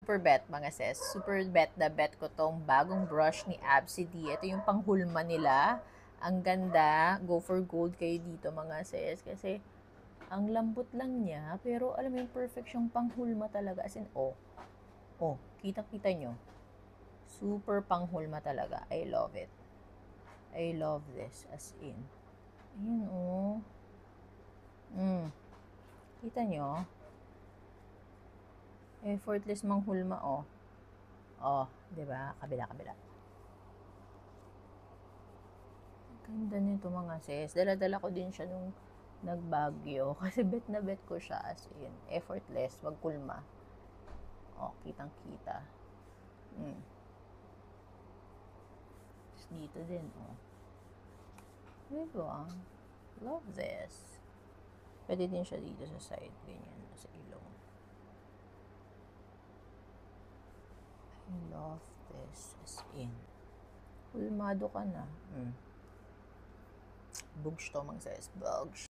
super bet mga sis. Super bet na bet ko tong bagong brush ni Absidy. Ito yung panghulma nila. Ang ganda. Go for gold kayo dito mga sis. Kasi ang lambot lang niya. Pero alam mo yung perfect yung panghulma talaga. As in, kita-kita nyo. Super panghulma talaga. I love it. I love this. As in. Ayun, oh. Kita nyo? Effortless manghulma, oh. Oh, 'di ba? Kabila. Ganda nito mga sis. Dala-dala ko din siya nung nagbagyo. Kasi bet na bet ko siya as in. Effortless, magkulma. Oh, kitang-kita. Tapos dito din, oh. Diba? Love this. Pwede din siya dito sa side. Ganyan, sa ilong. I love this as in. Hulmado ka na. Bugs to mga sis. Bugs.